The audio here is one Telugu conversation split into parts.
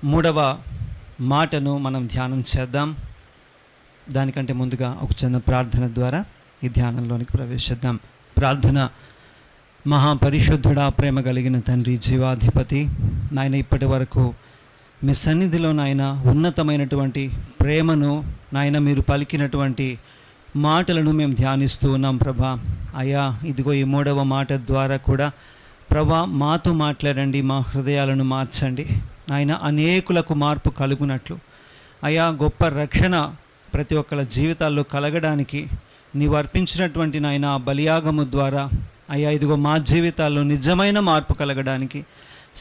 మూడవ మాటను మనం ధ్యానం చేద్దాం. దానికంటే ముందుగా ఒక చిన్న ప్రార్థన ద్వారా ఈ ధ్యానంలోనికి ప్రవేశిద్దాం. ప్రార్థన. మహాపరిశుద్ధుడా, ప్రేమ కలిగిన తండ్రి, జీవాధిపతి, నాయన ఇప్పటి వరకు మీ సన్నిధిలో నాయన ఉన్నతమైనటువంటి ప్రేమను నాయన మీరు పలికినటువంటి మాటలను మేము ధ్యానిస్తూ ఉన్నాం ప్రభా. అయ్యా, ఇదిగో ఈ మూడవ మాట ద్వారా కూడా ప్రభా మాతో మాట్లాడండి, మా హృదయాలను మార్చండి నాయన, అనేకులకు మార్పు కలుగునట్లు. అయ్యా, గొప్ప రక్షణ ప్రతి ఒక్కరి జీవితాల్లో కలగడానికి నీవు అర్పించినటువంటి నాయన బలియాగము ద్వారా అయ్యా ఇదిగో మా జీవితాల్లో నిజమైన మార్పు కలగడానికి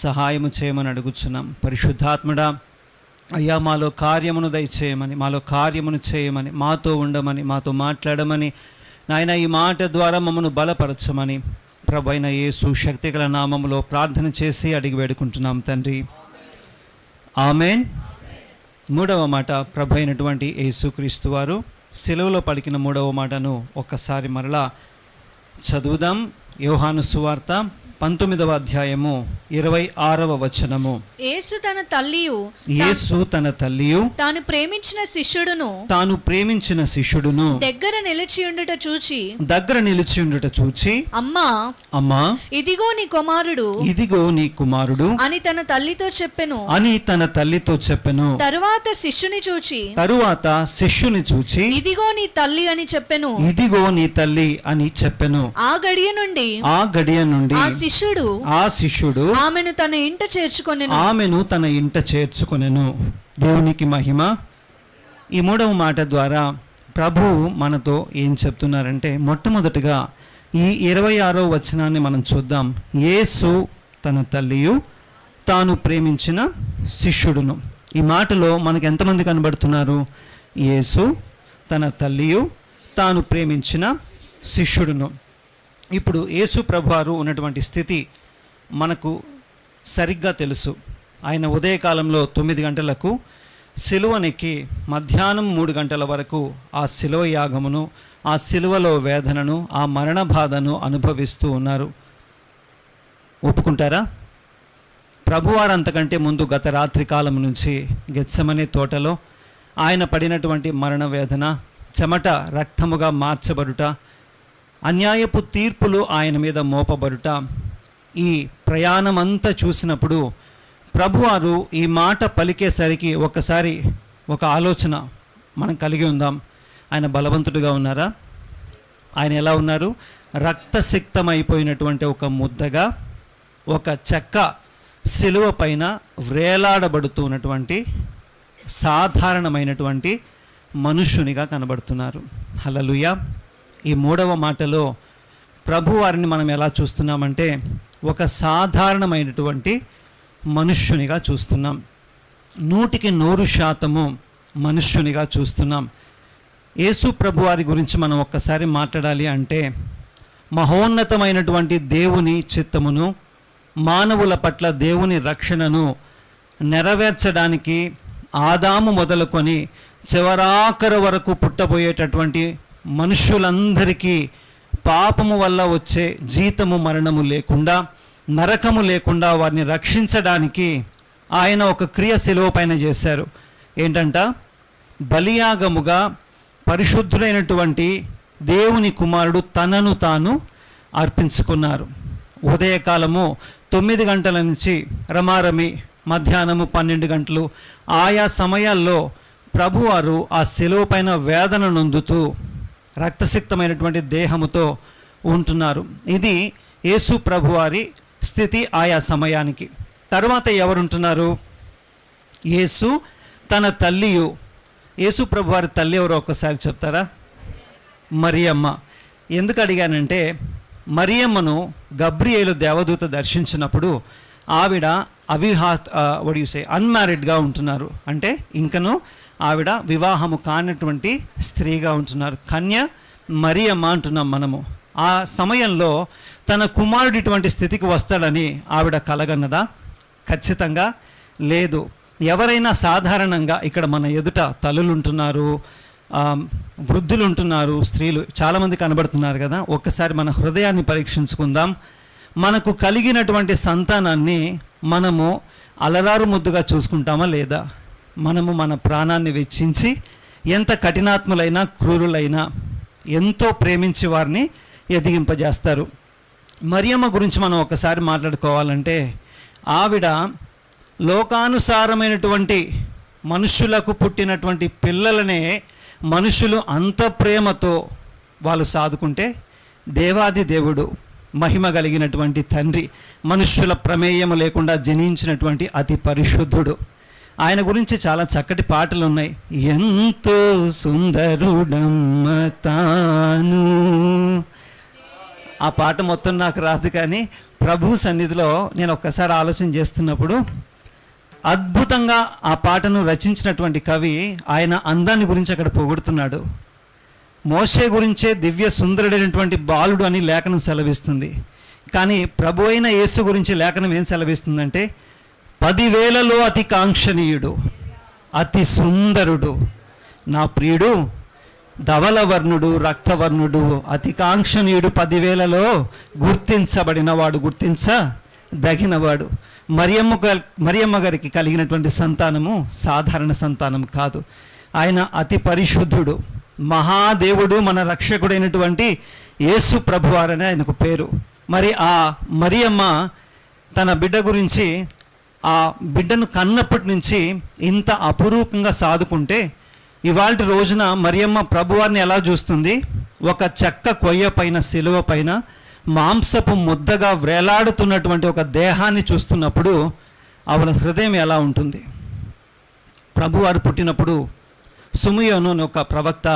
సహాయము చేయమని అడుగుచున్నాం. పరిశుద్ధాత్ముడా, అయ్యా మాలో కార్యమును దయచేయమని, మాలో కార్యమును చేయమని, మాతో ఉండమని, మాతో మాట్లాడమని నాయన ఈ మాట ద్వారా మమ్మను బలపరచమని ప్రభువైన యేసు శక్తిగల నామములో ప్రార్థన చేసి అడిగి వేడుకుంటున్నాం తండ్రి. ఆమేన్. మూడవ మాట ప్రభు అయినటువంటి యేసుక్రీస్తు వారు సిలువలో పలికిన మూడవ మాటను ఒక్కసారి మరలా చదువుదాం. యోహాను సువార్త 19వ అధ్యాయము 26వ వచనము. యేసు తన తల్లియు తాను ప్రేమించిన శిష్యుడును దగ్గర నిలిచి ఉండుట చూచి అమ్మా ఇదిగో నీ కుమారుడు అని తన తల్లితో చెప్పెను. తరువాత శిష్యుని చూచి ఇదిగో నీ తల్లి అని చెప్పెను. ఆ గడియ నుండి ఆ శిష్యుడు ఆమెను తన ఇంట చేర్చుకొనెను. దేవునికి మహిమ. ఈ మూడవ మాట ద్వారా ప్రభువు మనతో ఏం చెప్తున్నారంటే, మొట్టమొదటిగా ఈ 26వ వచనాన్ని మనం చూద్దాం. యేసు తన తల్లియు తాను ప్రేమించిన శిష్యుడును. ఈ మాటలో మనకు ఎంతమంది కనబడుతున్నారు? యేసు తన తల్లియు తాను ప్రేమించిన శిష్యుడును. ఇప్పుడు యేసు ప్రభువారు ఉన్నటువంటి స్థితి మనకు సరిగ్గా తెలుసు. ఆయన ఉదయకాలంలో 9 గంటలకు సిలువనెక్కి మధ్యాహ్నం 3 గంటల వరకు ఆ సిలువ యాగమును, ఆ సిలువలో వేదనను, ఆ మరణ బాధను అనుభవిస్తూ ఉన్నారు. ఒప్పుకుంటారా? ప్రభువారు అంతకంటే ముందు గత రాత్రి కాలం నుంచి గెత్సెమనే తోటలో ఆయన పడినటువంటి మరణ వేదన, చెమట రక్తముగా మార్చబడుట, అన్యాయపు తీర్పులు ఆయన మీద మోపబడుట, ఈ ప్రయాణమంతా చూసినప్పుడు ప్రభువారు ఈ మాట పలికేసరికి ఒకసారి ఒక ఆలోచన మనం కలిగి ఉందాం. ఆయన బలవంతుడిగా ఉన్నారా? ఆయన ఎలా ఉన్నారు? రక్తసిక్తమైపోయినటువంటి ఒక ముద్దగా, ఒక చెక్క సిలువ పైన వ్రేలాడబడుతున్నటువంటి సాధారణమైనటువంటి మనుష్యునిగా కనబడుతున్నారు. హల్లెలూయా. ఈ మూడవ మాటలో ప్రభువారిని మనం ఎలా చూస్తున్నామంటే, ఒక సాధారణమైనటువంటి మనుష్యునిగా చూస్తున్నాం. 100% మనుష్యునిగా చూస్తున్నాం. యేసు ప్రభువారి గురించి మనం ఒక్కసారి మాట్లాడాలి అంటే, మహోన్నతమైనటువంటి దేవుని చిత్తమును, మానవుల పట్ల దేవుని రక్షణను నెరవేర్చడానికి ఆదాము మొదలుకొని చివరాఖరు వరకు పుట్టబోయేటటువంటి మనుష్యులందరికీ పాపము వల్ల వచ్చే జీతము మరణము లేకుండా, నరకము లేకుండా వారిని రక్షించడానికి ఆయన ఒక క్రియ శిలువ పైన చేశారు. ఏంటంట? బలియాగముగా పరిశుద్ధుడైనటువంటి దేవుని కుమారుడు తనను తాను అర్పించుకున్నారు. ఉదయకాలము 9 గంటల నుంచి రమారమి మధ్యాహ్నము 12 గంటలు ఆయా సమయాల్లో ప్రభువారు ఆ శిలువ పైన వేదన నొందుతూ రక్తసిక్తమైనటువంటి దేహముతో ఉంటున్నారు. ఇది యేసు ప్రభువారి స్థితి ఆయా సమయానికి. తర్వాత ఎవరుంటున్నారు? యేసు తన తల్లియు. యేసు ప్రభువారి తల్లి ఎవరో ఒక్కసారి చెప్తారా? మరియమ్మ. ఎందుకు అడిగానంటే, మరియమ్మను గబ్రియేలు దేవదూత దర్శించినప్పుడు ఆవిడ అన్మ్యారీడ్గా ఉంటున్నారు. అంటే ఇంకనూ ఆవిడ వివాహము కానటువంటి స్త్రీగా ఉంటున్నారు. కన్య మరియమ్మ అంటున్నాం మనము. ఆ సమయంలో తన కుమారుడు ఇటువంటి స్థితికి వస్తాడని ఆవిడ కలగన్నదా? ఖచ్చితంగా లేదు. ఎవరైనా సాధారణంగా ఇక్కడ మన ఎదుట తల్లులు ఉంటున్నారు, వృద్ధులు ఉంటున్నారు, స్త్రీలు చాలామంది కనబడుతున్నారు కదా. ఒక్కసారి మన హృదయాన్ని పరీక్షించుకుందాం. మనకు కలిగినటువంటి సంతానాన్ని మనము అలరారు ముద్దుగా చూసుకుంటామా లేదా? మనము మన ప్రాణాన్ని వెచ్చించి ఎంత కఠినాత్ములైనా క్రూరులైనా ఎంతో ప్రేమించి వారిని ఎదిగింపజేస్తారు. మరియమ్మ గురించి మనం ఒకసారి మాట్లాడుకోవాలంటే, ఆవిడ లోకానుసారమైనటువంటి మనుషులకు పుట్టినటువంటి పిల్లలనే మనుషులు అంత ప్రేమతో వాళ్ళు సాదుకుంటే, దేవాది దేవుడు మహిమ కలిగినటువంటి తండ్రి, మనుష్యుల ప్రమేయం లేకుండా జనించినటువంటి అతి పరిశుద్ధుడు, ఆయన గురించి చాలా చక్కటి పాటలు ఉన్నాయి. ఎంతో సుందరుడమ్మ తాను. ఆ పాట మొత్తం నాకు రాదు, కానీ ప్రభు సన్నిధిలో నేను ఒక్కసారి ఆలోచన చేస్తున్నప్పుడు అద్భుతంగా ఆ పాటను రచించినటువంటి కవి ఆయన అందాన్ని గురించి అక్కడ పొగుడుతున్నాడు. మోషే గురించే దివ్య సుందరుడైనటువంటి బాలుడు అని లేఖనం సెలవిస్తుంది. కానీ ప్రభు అయిన యేసు గురించి లేఖనం ఏం సెలవిస్తుందంటే, 10,000లో అతి కాంక్షణీయుడు, అతి సుందరుడు, నా ప్రియుడు, ధవలవర్ణుడు, రక్తవర్ణుడు, అతి కాంక్షణీయుడు, 10,000లో గుర్తించబడినవాడు, గుర్తించదగినవాడు. మరియమ్మ గారికి కలిగినటువంటి సంతానము సాధారణ సంతానం కాదు. ఆయన అతి పరిశుద్ధుడు, మహాదేవుడు, మన రక్షకుడైనటువంటి యేసు ప్రభువారని ఆయనకు పేరు. మరి ఆ మరియమ్మ తన బిడ్డ గురించి, ఆ బిడ్డను కన్నప్పటి నుంచి ఇంత అపురూపంగా సాదుకుంటే, ఇవాళ రోజున మరియమ్మ ప్రభువారిని ఎలా చూస్తుంది? ఒక చెక్క కొయ్య పైన, శిలువ పైన మాంసపు ముద్దగా వేలాడుతున్నటువంటి ఒక దేహాన్ని చూస్తున్నప్పుడు ఆవిడ హృదయం ఎలా ఉంటుంది? ప్రభువారు పుట్టినప్పుడు సుమయోను అని ఒక ప్రవక్త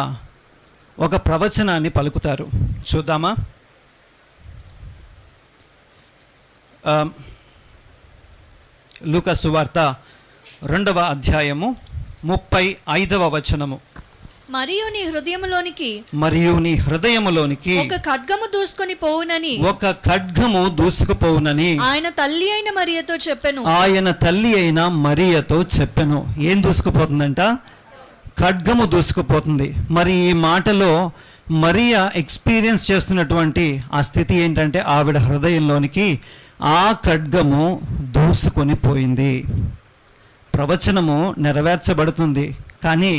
ఒక ప్రవచనాన్ని పలుకుతారు. చూద్దామా? లూకా సువార్త 2వ అధ్యాయము 35వ వచనము. మరియు నీ హృదయములోనికి ఒక ఖడ్గము దూసుకుపోవునని ఆయన తల్లి అయిన మరియతో చెప్పెను. ఏం దూసుకుపోతుందంట? ఖడ్గము దూసుకుపోతుంది. మరి ఈ మాటలో మరియా ఎక్స్పీరియన్స్ చేస్తున్నటువంటి ఆ స్థితి ఏంటంటే, ఆవిడ హృదయంలోనికి ఆ ఖడ్గము దూసుకొని పోయింది. ప్రవచనము నెరవేర్చబడుతుంది, కానీ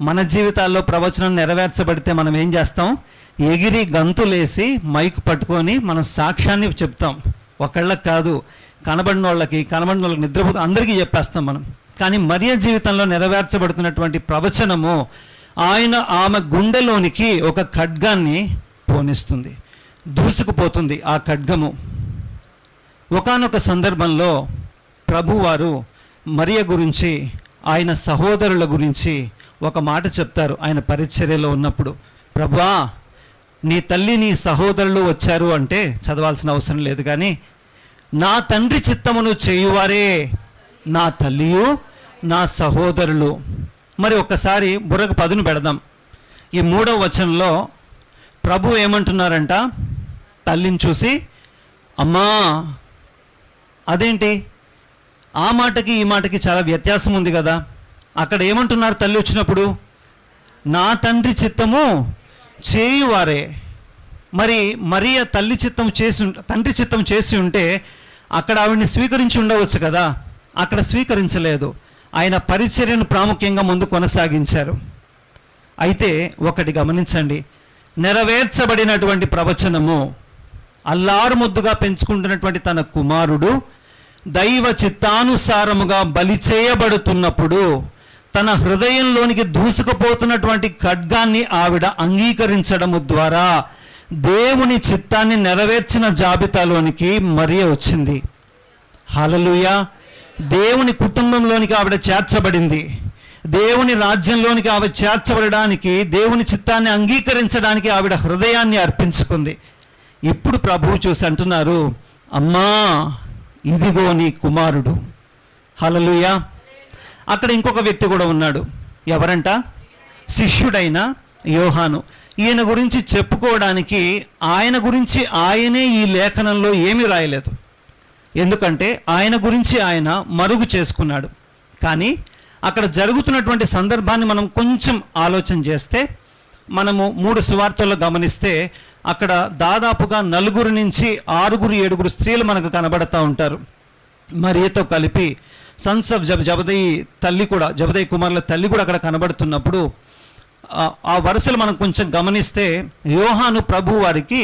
మన జీవితాల్లో ప్రవచనం నెరవేర్చబడితే మనం ఏం చేస్తాం? ఎగిరి గంతులేసి మైకు పట్టుకొని మనం సాక్ష్యాన్ని చెప్తాం. ఒకళ్ళకి కాదు, కనబడిన వాళ్ళకి నిద్రపోతూ అందరికీ చెప్పేస్తాం మనం. కానీ మరియ జీవితంలో నెరవేర్చబడుతున్నటువంటి ప్రవచనము ఆమె గుండెలోనికి ఒక ఖడ్గాన్ని పోనిస్తుంది, దూసుకుపోతుంది ఆ ఖడ్గము. ఒకానొక సందర్భంలో ప్రభువారు మరియ గురించి, ఆయన సహోదరుల గురించి ఒక మాట చెప్తారు. ఆయన పరిచర్యలో ఉన్నప్పుడు, ప్రభువా, నీ తల్లి నీ సహోదరులు వచ్చారు అంటే చదవాల్సిన అవసరం లేదు, కానీ నా తండ్రి చిత్తమును చేయువారే నా తల్లియు నా సహోదరులు. మరి ఒక్కసారి బుర్రకు పదును పెడదాం. ఈ 3వ వచనంలో ప్రభు ఏమంటున్నారంట? తల్లిని చూసి అమ్మా. అదేంటి? ఆ మాటకి ఈ మాటకి చాలా వ్యత్యాసం ఉంది కదా. అక్కడ ఏమంటున్నారు తల్లి వచ్చినప్పుడు? నా తండ్రి చిత్తము చేయువారే. మరి మరియ తండ్రి చిత్తం చేసి ఉంటే అక్కడ ఆవిడ్ని స్వీకరించి ఉండవచ్చు కదా. అక్కడ స్వీకరించలేదు. ఆయన పరిచర్యను ప్రాముఖ్యంగా ముందు కొనసాగించారు. అయితే ఒకటి గమనించండి, నెరవేర్చబడినటువంటి ప్రవచనము, అల్లారు ముద్దుగా పెంచుకుంటున్నటువంటి తన కుమారుడు దైవ చిత్తానుసారముగా బలి చేయబడుతున్నప్పుడు తన హృదయంలోనికి దూసుకుపోతున్నటువంటి ఖడ్గాన్ని ఆవిడ అంగీకరించడము ద్వారా దేవుని చిత్తాన్ని నెరవేర్చిన జాబితాలోనికి మరియ వచ్చింది. హల్లెలూయా. దేవుని కుటుంబంలోనికి ఆవిడ చేర్చబడింది. దేవుని రాజ్యంలోనికి ఆవిడ చేర్చబడడానికి, దేవుని చిత్తాన్ని అంగీకరించడానికి ఆవిడ హృదయాన్ని అర్పించుకుంది. ఇప్పుడు ప్రభువు చూసి అంటున్నారు, అమ్మా, ఇదిగో నీ కుమారుడు. హల్లెలూయా. అక్కడ ఇంకొక వ్యక్తి కూడా ఉన్నాడు. ఎవరంట? శిష్యుడైన యోహాను. ఈయన గురించి చెప్పుకోవడానికి ఆయన గురించి ఆయనే ఈ లేఖనంలో ఏమీ రాయలేదు. ఎందుకంటే ఆయన గురించి ఆయన మరుగు చేసుకున్నాడు. కానీ అక్కడ జరుగుతున్నటువంటి సందర్భాన్ని మనం కొంచెం ఆలోచన చేస్తే, మనము 3 సువార్తల్లో గమనిస్తే అక్కడ దాదాపుగా 4 నుంచి 6, 7 స్త్రీలు మనకు కనబడతా ఉంటారు. మరియతో కలిపి సన్స్ ఆఫ్ జబదయి తల్లి కూడా, జబదయి కుమారుల తల్లి కూడా అక్కడ కనబడుతున్నప్పుడు ఆ వరుసలు మనం కొంచెం గమనిస్తే యోహాను ప్రభు వారికి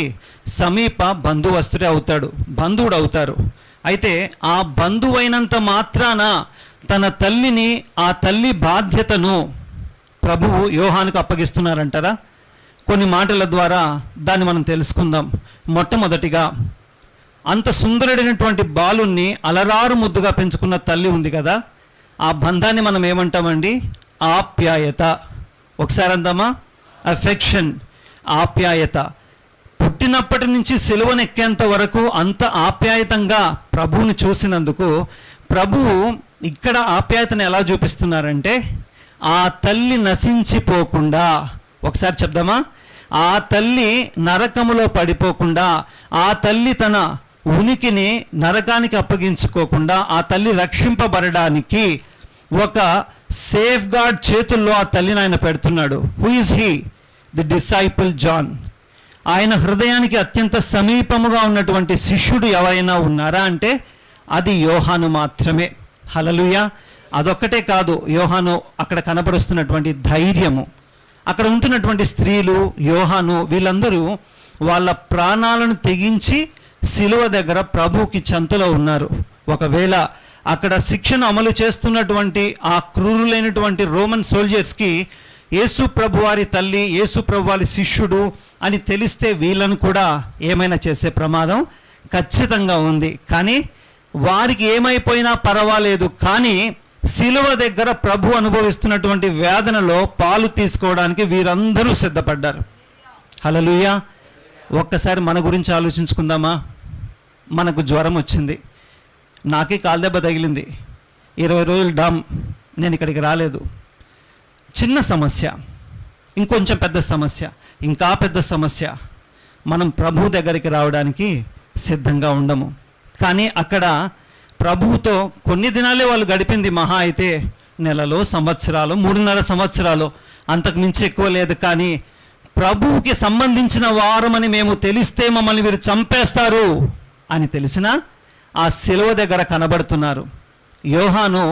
సమీప బంధువుడు అవుతారు. అయితే ఆ బంధువైనంత మాత్రాన తన తల్లిని, ఆ తల్లి బాధ్యతను ప్రభువు యోహానుకు అప్పగిస్తున్నారంటారా? కొన్ని మాటల ద్వారా దాన్ని మనం తెలుసుకుందాం. మొట్టమొదటిగా, అంత సుందరుడైనటువంటి బాలుణ్ణి అలరారు ముద్దుగా పెంచుకున్న తల్లి ఉంది కదా, ఆ బంధాన్ని మనం ఏమంటామండి? ఆప్యాయత. ఒకసారి అందామా? అఫెక్షన్, ఆప్యాయత. పుట్టినప్పటి నుంచి సిలువనెక్కేంత వరకు అంత ఆప్యాయతంగా ప్రభువుని చూసినందుకు ప్రభువు ఇక్కడ ఆప్యాయతను ఎలా చూపిస్తున్నారంటే, ఆ తల్లి నశించిపోకుండా, ఒకసారి చెప్దామా, ఆ తల్లి నరకములో పడిపోకుండా, ఆ తల్లి తన ఉనికిని నరకానికి అప్పగించుకోకుండా, ఆ తల్లి రక్షింపబడడానికి ఒక సేఫ్ గార్డ్ చేతుల్లో ఆ తల్లిని ఆయన పెడుతున్నాడు. Who is he? The disciple John. ఆయన హృదయానికి అత్యంత సమీపముగా ఉన్నటువంటి శిష్యుడు ఎవరైనా ఉన్నారా అంటే అది యోహాను మాత్రమే. హల్లెలూయా. అదొక్కటే కాదు, యోహాను అక్కడ కనబరుస్తున్నటువంటి ధైర్యము, అక్కడ ఉంటున్నటువంటి స్త్రీలు, యోహాను, వీళ్ళందరూ వాళ్ళ ప్రాణాలను తెగించి సిలువ దగ్గర ప్రభువుకి చెంతలో ఉన్నారు. ఒకవేళ అక్కడ శిక్షను అమలు చేస్తున్నటువంటి ఆ క్రూరులైనటువంటి రోమన్ సోల్జర్స్కి యేసు ప్రభు వారి తల్లి, యేసు ప్రభు వారి శిష్యుడు అని తెలిస్తే వీళ్ళను కూడా ఏమైనా చేసే ప్రమాదం ఖచ్చితంగా ఉంది. కానీ వారికి ఏమైపోయినా పర్వాలేదు, కానీ సిలువ దగ్గర ప్రభు అనుభవిస్తున్నటువంటి వేదనలో పాలు తీసుకోవడానికి వీరందరూ సిద్ధపడ్డారు. హల్లెలూయా. ఒక్కసారి మన గురించి ఆలోచించుకుందామా? మనకు జ్వరం వచ్చింది, నాకే కాలుదెబ్బ తగిలింది, 20 రోజులు డామ్, నేను ఇక్కడికి రాలేదు. చిన్న సమస్య, ఇంకొంచెం పెద్ద సమస్య, ఇంకా పెద్ద సమస్య, మనం ప్రభు దగ్గరికి రావడానికి సిద్ధంగా ఉండము. కానీ అక్కడ ప్రభువుతో కొన్ని దినాలే వాళ్ళు గడిపింది, మహా అయితే నెలలో, సంవత్సరాలు, 3.5 సంవత్సరాలు, అంతకు మించి ఎక్కువ లేదు. కానీ ప్రభువుకి సంబంధించిన వారమని మేము తెలిస్తే మమ్మల్ని వీరు చంపేస్తారు అని తెలిసినా ఆ శిలువ దగ్గర కనబడుతున్నారు. యోహాను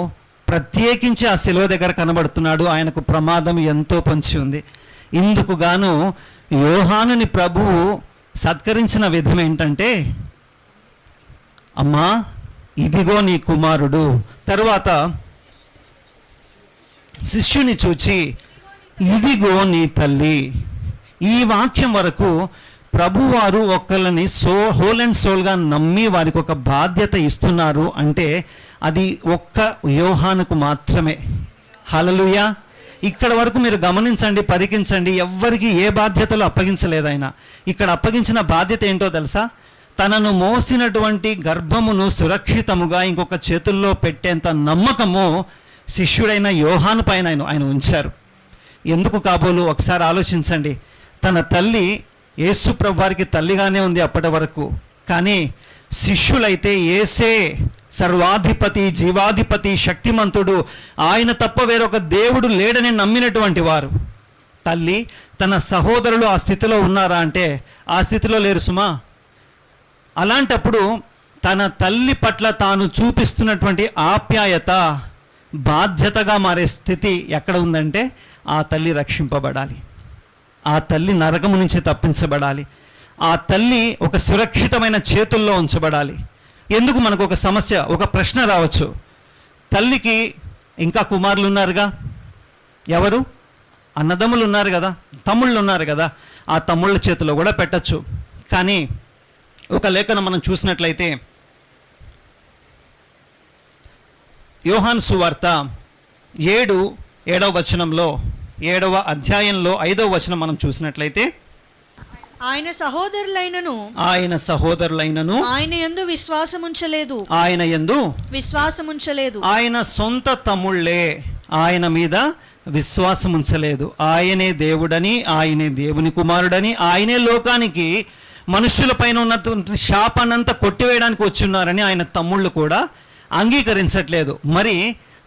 ప్రత్యేకించి ఆ శిలువ దగ్గర కనబడుతున్నాడు. ఆయనకు ప్రమాదం ఎంతో పొంచి ఉంది. ఇందుకు గాను యోహానుని ప్రభువు సత్కరించిన విధం ఏంటంటే, అమ్మా ఇదిగో నీ కుమారుడు. తరువాత శిష్యుని చూచి ఇదిగో నీ తల్లి. ఈ వాక్యం వరకు ప్రభువారు ఒకళ్ళని హోల్ అండ్ సోల్గా నమ్మి వారికి ఒక బాధ్యత ఇస్తున్నారు అంటే అది ఒక్క యోహానుకు మాత్రమే. హల్లెలూయా. ఇక్కడ వరకు మీరు గమనించండి, పరికించండి, ఎవ్వరికి ఏ బాధ్యతలు అప్పగించలేదు ఆయన. ఇక్కడ అప్పగించిన బాధ్యత ఏంటో తెలుసా? తనను మోసినటువంటి గర్భమును సురక్షితముగా ఇంకొక చేతుల్లో పెట్టేంత నమ్మకము శిష్యుడైన యోహాను పైన ఆయన ఉంచారు. ఎందుకు కాబోలు ఒకసారి ఆలోచించండి. తన తల్లి యేసు ప్రభు వారికి తల్లిగానే ఉంది అప్పటి వరకు, కానీ శిష్యులైతే యేసే సర్వాధిపతి, జీవాధిపతి, శక్తిమంతుడు, ఆయన తప్ప వేరొక దేవుడు లేడని నమ్మినటువంటి వారు. తల్లి, తన సహోదరులు ఆ స్థితిలో ఉన్నారా అంటే ఆ స్థితిలో లేరు సుమా. అలాంటప్పుడు తన తల్లి పట్ల తాను చూపిస్తున్నటువంటి ఆప్యాయత బాధ్యతగా మారే స్థితి ఎక్కడ ఉందంటే ఆ తల్లి రక్షింపబడాలి, ఆ తల్లి నరకము నుంచి తప్పించబడాలి, ఆ తల్లి ఒక సురక్షితమైన చేతుల్లో ఉంచబడాలి. ఎందుకు మనకు ఒక సమస్య, ఒక ప్రశ్న రావచ్చు. తల్లికి ఇంకా కుమారులు ఉన్నారుగా, ఎవరు? అన్నదమ్ములు ఉన్నారు కదా, తమ్ముళ్ళు ఉన్నారు కదా, ఆ తమ్ముళ్ళ చేతిలో కూడా పెట్టచ్చు. కానీ ఒక లేఖనం మనం చూసినట్లయితే యోహాను సువార్త 7వ వచనంలో, 7వ అధ్యాయంలో 5వ వచనం మనం చూసినట్లయితే ఆయన సహోదరులైనను ఆయన యందు విశ్వాసముంచలేదు. ఆయన సొంత తమ్ముళ్ళే ఆయన మీద విశ్వాసముంచలేదు. ఆయనే దేవుడని, ఆయనే దేవుని కుమారుడని, ఆయనే లోకానికి మనుష్యుల పైన ఉన్నటువంటి శాపాన్నంతా కొట్టివేయడానికి వచ్చున్నారని ఆయన తమ్ముళ్ళు కూడా అంగీకరించట్లేదు. మరి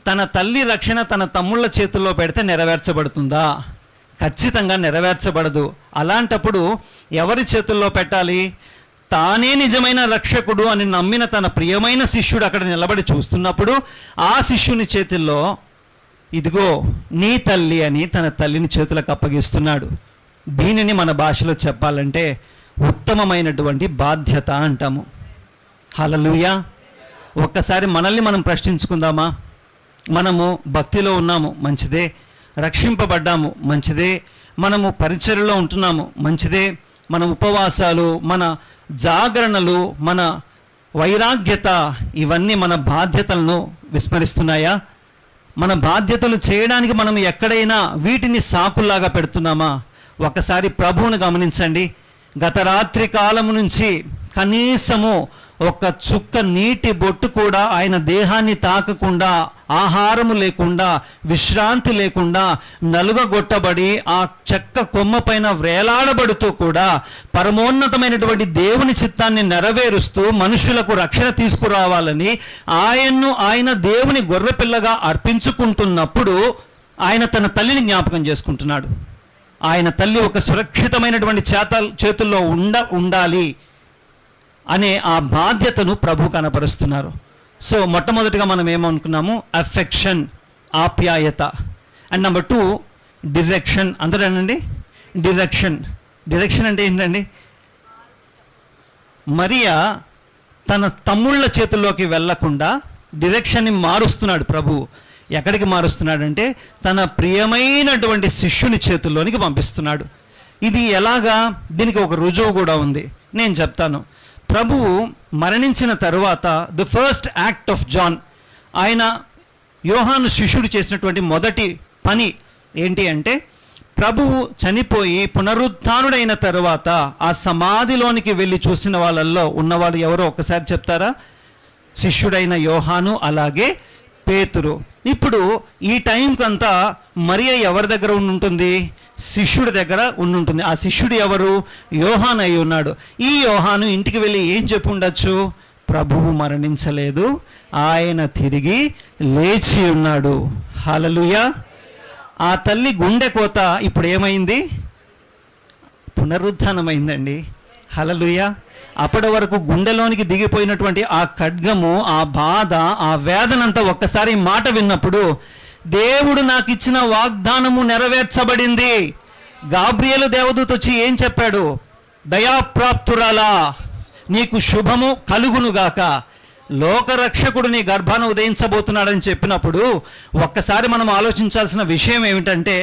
తన తల్లి రక్షణ తన తమ్ముళ్ళ చేతుల్లో పెడితే నెరవేర్చబడుతుందా? ఖచ్చితంగా నెరవేర్చబడదు. అలాంటప్పుడు ఎవరి చేతుల్లో పెట్టాలి? తానే నిజమైన రక్షకుడు అని నమ్మిన తన ప్రియమైన శిష్యుడు అక్కడ నిలబడి చూస్తున్నప్పుడు ఆ శిష్యుని చేతుల్లో ఇదిగో నీ తల్లి అని తన తల్లిని చేతులకు అప్పగిస్తున్నాడు. దీనిని మన భాషలో చెప్పాలంటే ఉత్తమమైనటువంటి బాధ్యత అంటాము. హల్లెలూయా. ఒక్కసారి మనల్ని మనం ప్రశ్నించుకుందామా? మనము భక్తిలో ఉన్నాము, మంచిదే. రక్షింపబడ్డాము, మంచిదే. మనము పరిచర్యలో ఉంటున్నాము, మంచిదే. మన ఉపవాసాలు, మన జాగరణలు, మన వైరాగ్యత, ఇవన్నీ మన బాధ్యతలను విస్మరిస్తున్నాయా? మన బాధ్యతలు చేయడానికి మనం ఎక్కడైనా వీటిని సాకుల్లాగా పెడుతున్నామా? ఒకసారి ప్రభువును గమనించండి. గత రాత్రి కాలము నుంచి కనీసము ఒక చుక్క నీటి బొట్టు కూడా ఆయన దేహాన్ని తాకకుండా, ఆహారము లేకుండా, విశ్రాంతి లేకుండా నలుగగొట్టబడి ఆ చెక్క కొమ్మ పైన వేలాడబడుతూ కూడా పరమోన్నతమైనటువంటి దేవుని చిత్తాన్ని నెరవేరుస్తూ మనుషులకు రక్షణ తీసుకురావాలని ఆయన దేవుని గొర్రెపిల్లగా అర్పించుకుంటున్నప్పుడు ఆయన తన తల్లిని జ్ఞాపకం చేసుకుంటున్నాడు. ఆయన తల్లి ఒక సురక్షితమైనటువంటి చేతుల్లో ఉండాలి అనే ఆ బాధ్యతను ప్రభు కనపరుస్తున్నారు. సో మొట్టమొదటిగా మనం ఏమనుకున్నాము? అఫెక్షన్, ఆప్యాయత. And number 2 direction. అందరేనండి డిరెక్షన్ అంటే ఏంటండి? మరియా తన తమ్ముళ్ళ చేతుల్లోకి వెళ్లకుండా డిరెక్షన్ని మారుస్తున్నాడు ప్రభు. ఎక్కడికి మారుస్తున్నాడంటే తన ప్రియమైనటువంటి శిష్యుని చేతుల్లోనికి పంపిస్తున్నాడు. ఇది ఎలాగా? దీనికి ఒక రుజువు కూడా ఉంది, నేను చెప్తాను. ప్రభువు మరణించిన తరువాత the first act of John, ఆయన యోహాను శిష్యుడు చేసినటువంటి మొదటి పని ఏంటి అంటే, ప్రభువు చనిపోయి పునరుత్థానుడైన తరువాత ఆ సమాధిలోనికి వెళ్ళి చూసిన వాళ్ళల్లో ఉన్నవాళ్ళు ఎవరో ఒక్కసారి చెప్తారా? శిష్యుడైన యోహాను, అలాగే పేతురు. ఇప్పుడు ఈ టైంకంతా మరియ ఎవరి దగ్గర ఉంటుంది? శిష్యుడి దగ్గర ఉండుంటుంది. ఆ శిష్యుడు ఎవరు? యోహాను అయి ఉన్నాడు. ఈ యోహాను ఇంటికి వెళ్ళి ఏం చెప్పి ఉండొచ్చు? ప్రభువు మరణించలేదు, ఆయన తిరిగి లేచి ఉన్నాడు. హల్లెలూయా. ఆ తల్లి గుండె కోత ఇప్పుడు ఏమైంది? పునరుత్థానమైందండి. హల్లెలూయా. అప్పటి వరకు గుండెలోనికి దిగిపోయినటువంటి ఆ ఖడ్గము, ఆ బాధ, ఆ వేదనంతా ఒక్కసారి మాట విన్నప్పుడు దేవుడు నాకు ఇచ్చిన వాగ్దానము నెరవేర్చబడింది. గాబ్రియేలు దేవదూత వచ్చి ఏం చెప్పాడు? దయాప్రాప్తురాలా, నీకు శుభము కలుగునుగాక, లోకరక్షకుడు నీ గర్భాన ఉదయించబోతున్నాడని చెప్పినప్పుడు ఒక్కసారి మనం ఆలోచించాల్సిన విషయం ఏమిటంటే,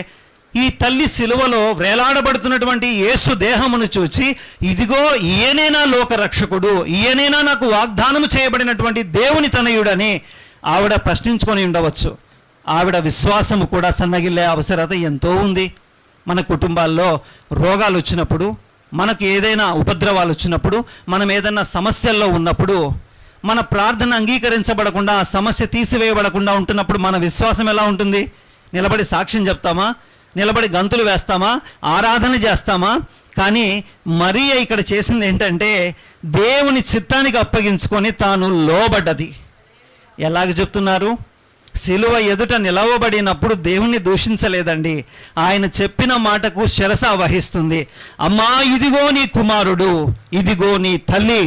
ఈ తల్లి సిలువలో వేలాడబడుతున్నటువంటి యేసు దేహమును చూచి ఇదిగో ఈయనేనా లోకరక్షకుడు, ఈయనేనా నాకు వాగ్దానము చేయబడినటువంటి దేవుని తనయుడని ఆవిడ ప్రశ్నించుకొని ఉండవచ్చు. ఆవిడ విశ్వాసము కూడా సన్నగిల్లే అవసరత ఎంతో ఉంది. మన కుటుంబాల్లో రోగాలు వచ్చినప్పుడు, మనకు ఏదైనా ఉపద్రవాలు వచ్చినప్పుడు, మనం ఏదైనా సమస్యల్లో ఉన్నప్పుడు, మన ప్రార్థన అంగీకరించబడకుండా, ఆ సమస్య తీసివేయబడకుండా ఉంటున్నప్పుడు మన విశ్వాసం ఎలా ఉంటుంది? నిలబడి సాక్ష్యం చెప్తామా? నిలబడి గంతులు వేస్తామా? ఆరాధన చేస్తామా? కానీ మరియ ఇక్కడ చేసింది ఏంటంటే దేవుని చిత్తానికి అప్పగించుకొని తాను లోబడ్డది. ఎలాగ చెప్తున్నారు? సిలువ ఎదుట నిలవబడినప్పుడు దేవుణ్ణి దూషించలేదండి. ఆయన చెప్పిన మాటకు శిరస వహిస్తుంది. అమ్మా, ఇదిగో నీ కుమారుడు, ఇదిగో నీ తల్లి.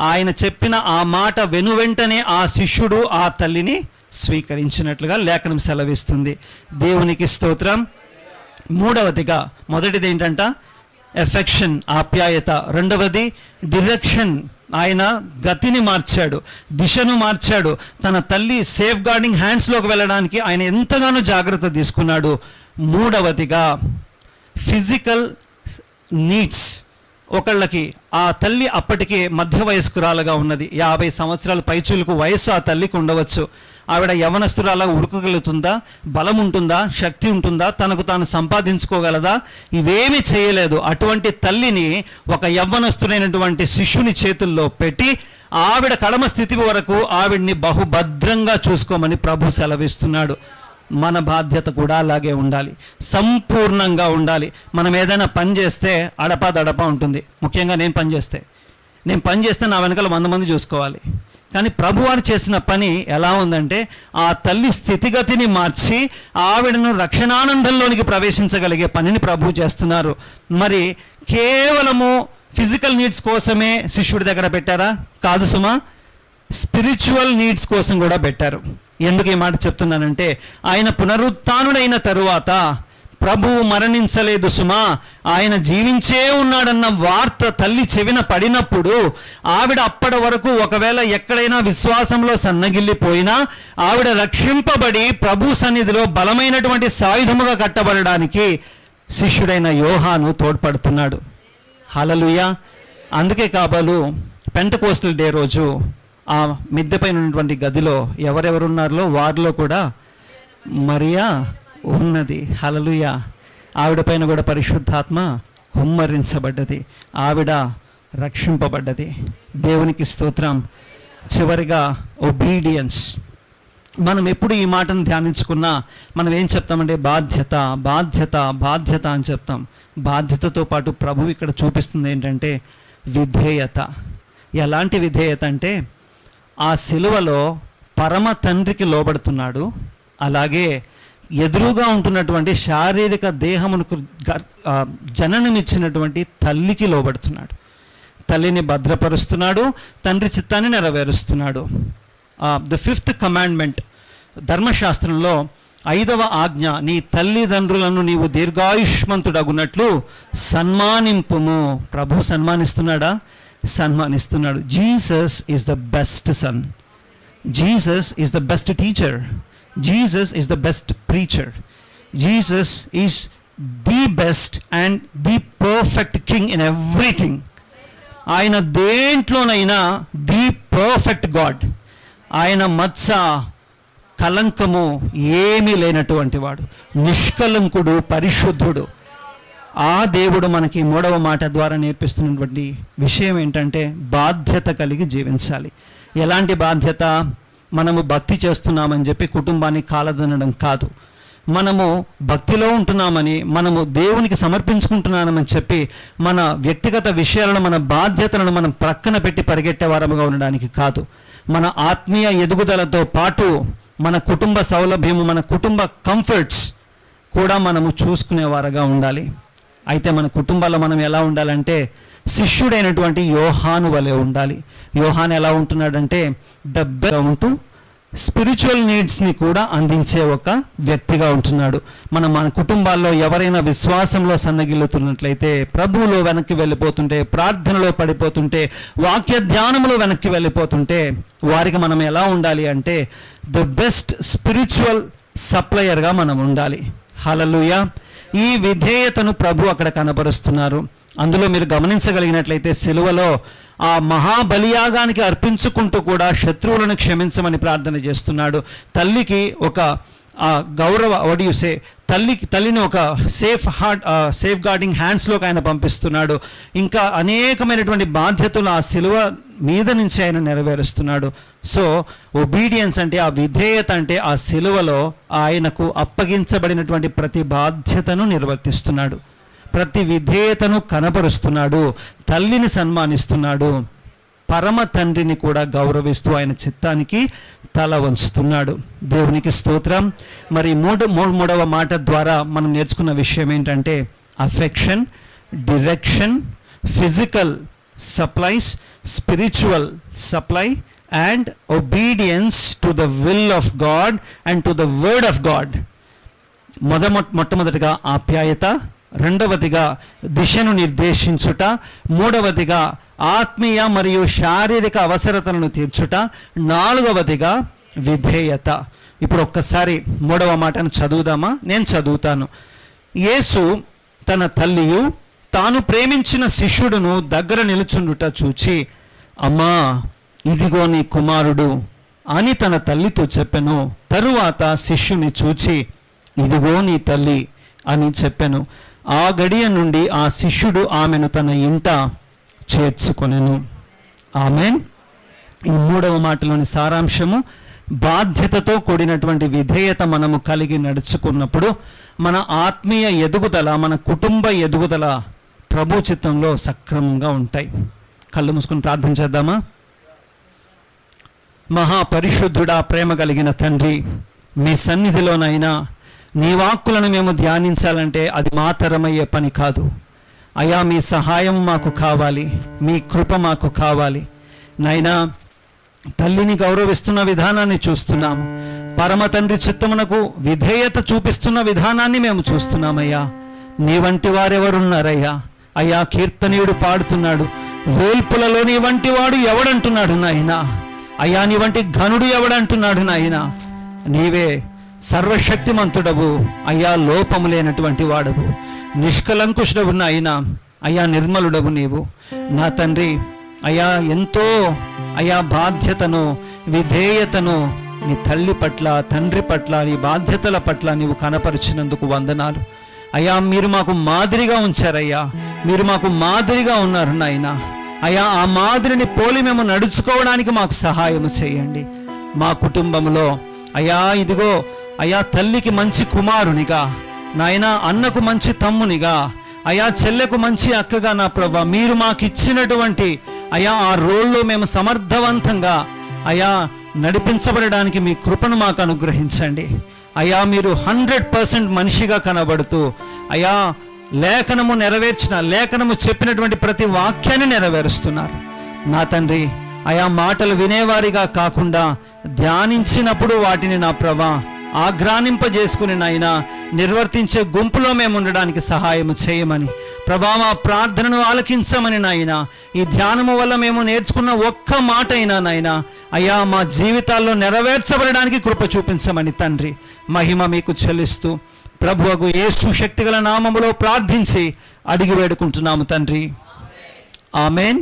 ఆయన చెప్పిన ఆ మాట వెనువెంటనే ఆ శిష్యుడు ఆ తల్లిని స్వీకరించినట్లుగా లేఖనం సెలవిస్తుంది. దేవునికి స్తోత్రం. మూడవదిగా, మొదటిది ఏంటంట? ఎఫెక్షన్, ఆప్యాయత. రెండవది డిరెక్షన్. ఆయన గతిని మార్చాడు, దిశను మార్చాడు. తన తల్లి సేఫ్ గార్డింగ్ హ్యాండ్స్లోకి వెళ్ళడానికి ఆయన ఎంతగానో జాగ్రత్త తీసుకున్నాడు. మూడవదిగా ఫిజికల్ నీడ్స్. ఒకళ్ళకి ఆ తల్లి అప్పటికే మధ్య వయస్కురాలుగా ఉన్నది. 50 సంవత్సరాల పైచులకు వయస్సు ఆ తల్లికి ఉండవచ్చు. ఆవిడ యవనస్తురాలుగా ఉడకగలుగుతుందా? బలం ఉంటుందా? శక్తి ఉంటుందా? తనకు తాను సంపాదించుకోగలదా? ఇవేమీ చేయలేదు. అటువంటి తల్లిని ఒక యవ్వనస్తుడైనటువంటి శిష్యుని చేతుల్లో పెట్టి ఆవిడ కడమ స్థితి వరకు ఆవిడ్ని బహుభద్రంగా చూసుకోమని ప్రభు సెలవిస్తున్నాడు. మన బాధ్యత కూడా అలాగే ఉండాలి, సంపూర్ణంగా ఉండాలి. మనం ఏదైనా పని చేస్తే అడపా ఉంటుంది. ముఖ్యంగా నేను పని చేస్తే నా వెనకాల 100 మంది చూసుకోవాలి. కానీ ప్రభువారు చేసిన పని ఎలా ఉందంటే ఆ తల్లి స్థితిగతిని మార్చి ఆవిడను రక్షణానందంలోనికి ప్రవేశించగలిగే పనిని ప్రభు చేస్తున్నారు. మరి కేవలము ఫిజికల్ నీడ్స్ కోసమే శిష్యుడి దగ్గర పెట్టారా? కాదు సుమా, స్పిరిచువల్ నీడ్స్ కోసం కూడా పెట్టారు. ఎందుకు ఈ మాట చెప్తున్నానంటే, ఆయన పునరుత్థానుడైన తరువాత ప్రభువు మరణించలేదు సుమా, ఆయన జీవించే ఉన్నాడన్న వార్త తల్లి చెవిన పడినప్పుడు ఆవిడ అప్పటి వరకు ఒకవేళ ఎక్కడైనా విశ్వాసంలో సన్నగిల్లిపోయినా ఆవిడ రక్షింపబడి ప్రభు సన్నిధిలో బలమైనటువంటి సాయుధముగా కట్టబడడానికి శిష్యుడైన యోహాను తోడ్పడుతున్నాడు. హల్లెలూయా. అందుకే కాబోలు పెంటెకోస్టల్ డే రోజు ఆ మిద్దెపైన ఉన్నటువంటి గదిలో ఎవరెవరున్నారో వారిలో కూడా మరియా ఉన్నది. హల్లెలూయా. ఆవిడ పైన కూడా పరిశుద్ధాత్మ కుమ్మరించబడ్డది, ఆవిడ రక్షింపబడ్డది. దేవునికి స్తోత్రం. చివరిగా ఒబీడియన్స్. మనం ఎప్పుడు ఈ మాటను ధ్యానించుకున్నా మనం ఏం చెప్తామంటే బాధ్యత బాధ్యత బాధ్యత అని చెప్తాం. బాధ్యతతో పాటు ప్రభు ఇక్కడ చూపిస్తుంది ఏంటంటే విధేయత. ఎలాంటి విధేయత అంటే, ఆ సిలువలో పరమ తండ్రికి లోబడుతున్నాడు, అలాగే ఎదురుగా ఉంటున్నటువంటి శారీరక దేహమునకు జననమిచ్చినటువంటి తల్లికి లోబడుతున్నాడు. తల్లిని భద్రపరుస్తున్నాడు, తండ్రి చిత్తాన్ని నెరవేరుస్తున్నాడు. ద 5th కమాండ్మెంట్, ధర్మశాస్త్రంలో 5వ ఆజ్ఞ, నీ తల్లిదండ్రులను నీవు దీర్ఘాయుష్మంతుడగునట్లు సన్మానింపుము. ప్రభు సన్మానిస్తున్నాడా? సన్మానిస్తున్నాడు. Jesus is the best son, Jesus is the best teacher, Jesus is the best preacher, Jesus is the best and the perfect king in everything. ఆయన దేంట్లోనైనా ది పర్ఫెక్ట్ గాడ్. ఆయన మత్స కలంకము ఏమీ లేనటువంటి వాడు, నిష్కలంకుడు, పరిశుద్ధుడు. ఆ దేవుడు మనకి 3వ మాట ద్వారా నేర్పిస్తున్నటువంటి విషయం ఏంటంటే బాధ్యత కలిగి జీవించాలి. ఎలాంటి బాధ్యత? మనము భక్తి చేస్తున్నామని చెప్పి కుటుంబాన్ని కాలదనడం కాదు. మనము భక్తిలో ఉంటున్నామని, మనము దేవునికి సమర్పించుకుంటున్నామని చెప్పి మన వ్యక్తిగత విషయాలను, మన బాధ్యతలను మనం ప్రక్కన పెట్టి పరిగెట్టే వారముగా ఉండడానికి కాదు. మన ఆత్మీయ ఎదుగుదలతో పాటు మన కుటుంబ సౌలభ్యము, మన కుటుంబ కంఫర్ట్స్ కూడా మనము చూసుకునేవారుగా ఉండాలి. అయితే మన కుటుంబాల్లో మనం ఎలా ఉండాలంటే శిష్యుడైనటువంటి యోహాను వలె ఉండాలి. యోహాను ఎలా ఉంటున్నాడంటే ఉంటూ స్పిరిచువల్ నీడ్స్ని కూడా అందించే ఒక వ్యక్తిగా ఉంటున్నాడు. మన కుటుంబాల్లో ఎవరైనా విశ్వాసంలో సన్నగిల్లుతున్నట్లయితే, ప్రభువులో వెనక్కి వెళ్ళిపోతుంటే, ప్రార్థనలో పడిపోతుంటే, వాక్య ధ్యానంలో వెనక్కి వెళ్ళిపోతుంటే వారికి మనం ఎలా ఉండాలి అంటే ద బెస్ట్ స్పిరిచువల్ సప్లయర్గా మనం ఉండాలి. హల్లెలూయా. ఈ విధేయతను ప్రభు అక్కడ కనబరుస్తున్నారు. అందులో మీరు గమనించగలిగినట్లయితే సిలువలో ఆ మహాబలియాగానికి అర్పించుకుంటూ కూడా శత్రువులను క్షమించమని ప్రార్థన చేస్తున్నాడు. తల్లికి ఒక గౌరవ వడియుసే తల్లిని ఒక సేఫ్ గార్డింగ్ హ్యాండ్స్లోకి ఆయన పంపిస్తున్నాడు. ఇంకా అనేకమైనటువంటి బాధ్యతలు ఆ సిలువ మీద నుంచి ఆయన నెరవేరుస్తున్నాడు. సో ఒబీడియన్స్ అంటే, ఆ విధేయత అంటే ఆ సిలువలో ఆయనకు అప్పగించబడినటువంటి ప్రతి బాధ్యతను నిర్వర్తిస్తున్నాడు, ప్రతి విధేయతను కనపరుస్తున్నాడు, తల్లిని సన్మానిస్తున్నాడు, పరమ తండ్రిని కూడా గౌరవిస్తూ ఆయన చిత్తానికి తల వంచుతున్నాడు. దేవునికి స్తోత్రం. మరి మూడవ మాట ద్వారా మనం నేర్చుకున్న విషయం ఏంటంటే affection, direction, physical supplies, spiritual supply and obedience to the will of God and to the word of God. మొట్టమొదటిగా ఆప్యాయత, రెండవదిగా దిశను నిర్దేశించుట, మూడవదిగా ఆత్మీయ మరియు శారీరక అవసరతలను తీర్చుట, నాలుగవదిగా విధేయత. ఇప్పుడు ఒక్కసారి 3వ మాటను చదువుదామా? నేను చదువుతాను. యేసు తన తల్లియు తాను ప్రేమించిన శిష్యుడును దగ్గర నిలుచుండుట చూచి, అమ్మా ఇదిగో నీ కుమారుడు అని తన తల్లితో చెప్పెను. తరువాత శిష్యుని చూచి, ఇదిగో నీ తల్లి అని చెప్పెను. ఆ గడియ నుండి ఆ శిష్యుడు ఆమెను తన ఇంట చేర్చుకొనెను. ఆమేన్. ఈ 3వ మాటలోని సారాంశము, బాధ్యతతో కూడినటువంటి విధేయత మనము కలిగి నడుచుకున్నప్పుడు మన ఆత్మీయ ఎదుగుదల, మన కుటుంబ ఎదుగుదల ప్రభు చిత్తంలో సక్రమంగా ఉంటాయి. కళ్ళు మూసుకొని ప్రార్థన చేద్దామా? మహాపరిశుద్ధుడా, ప్రేమ కలిగిన తండ్రి, మీ సన్నిధిలోనైనా నీ వాక్కులను మేము ధ్యానించాలంటే అది మాతరమయ్యే పని కాదు. అయ్యా మీ సహాయం మాకు కావాలి, మీ కృప మాకు కావాలి. నాయనా, తల్లిని గౌరవిస్తున్న విధానాన్ని చూస్తున్నాము, పరమ తండ్రి చిత్తమునకు విధేయత చూపిస్తున్న విధానాన్ని మేము చూస్తున్నామయ్యా. నీ వంటి వారెవరున్నారయ్యా? అయ్యా, కీర్తనీయుడు పాడుతున్నాడు, వేల్పులలో నీ వంటి వాడు ఎవడంటున్నాడు నాయనా. అయ్యా, నీ వంటి ఘనుడు ఎవడంటున్నాడు నాయనా. నీవే సర్వశక్తిమంతుడవు అయ్యా, లోపము లేనటువంటి వాడవు, నిష్కలంకుషుడవు నాయనా. అయ్యా, నిర్మలుడవు నీవు నా తండ్రి. అయ్యా, ఎంతో అయ్యా బాధ్యతను, విధేయతను నీ తల్లి పట్ల, తండ్రి పట్ల, నీ బాధ్యతల పట్ల నీవు కనపరిచినందుకు వందనాలు అయ్యా. మీరు మాకు మాదిరిగా ఉంచారయ్యా, మీరు మాకు మాదిరిగా ఉన్నారు నాయనా. అయ్యా, ఆ మాదిరిని పోలి మేము నడుచుకోవడానికి మాకు సహాయము చేయండి. మా కుటుంబంలో అయ్యా, ఇదిగో అయ్యా, తల్లికి మంచి కుమారునిగా నాయనా, అన్నకు మంచి తమ్మునిగా, అయ్యా చెల్లెకు మంచి అక్కగా నా ప్రభువా, మీరు మాకు ఇచ్చినటువంటి అయ్యా ఆ రోల్లో మేము సమర్థవంతంగా అయ్యా నడిపించబడడానికి మీ కృపను మాకు అనుగ్రహించండి అయ్యా. మీరు 100% మనిషిగా కనబడుతూ అయ్యా లేఖనము నెరవేర్చిన, లేఖనము చెప్పినటువంటి ప్రతి వాక్యాన్ని నెరవేరుస్తున్నారు నా తండ్రి. అయా, మాటలు వినేవారిగా కాకుండా ధ్యానించినప్పుడు వాటిని నా ప్రభా ఆగ్రానింపజేసుకుని నాయనా నిర్వర్తించే గుంపులో మేము ఉండడానికి సహాయం చేయమని ప్రభా, మా ప్రార్థనను ఆలకించమని నాయనా. ఈ ధ్యానము వల్ల మేము నేర్చుకున్న ఒక్క మాట అయినా నాయనా అయ్యా మా జీవితాల్లో నెరవేర్చబడడానికి కృప చూపించమని తండ్రి మహిమ మీకు చెల్లిస్తూ ప్రభువగు యేసు శక్తిగల నామములో ప్రార్థించి అడిగి వేడుకుంటున్నాము తండ్రి. ఆమెన్.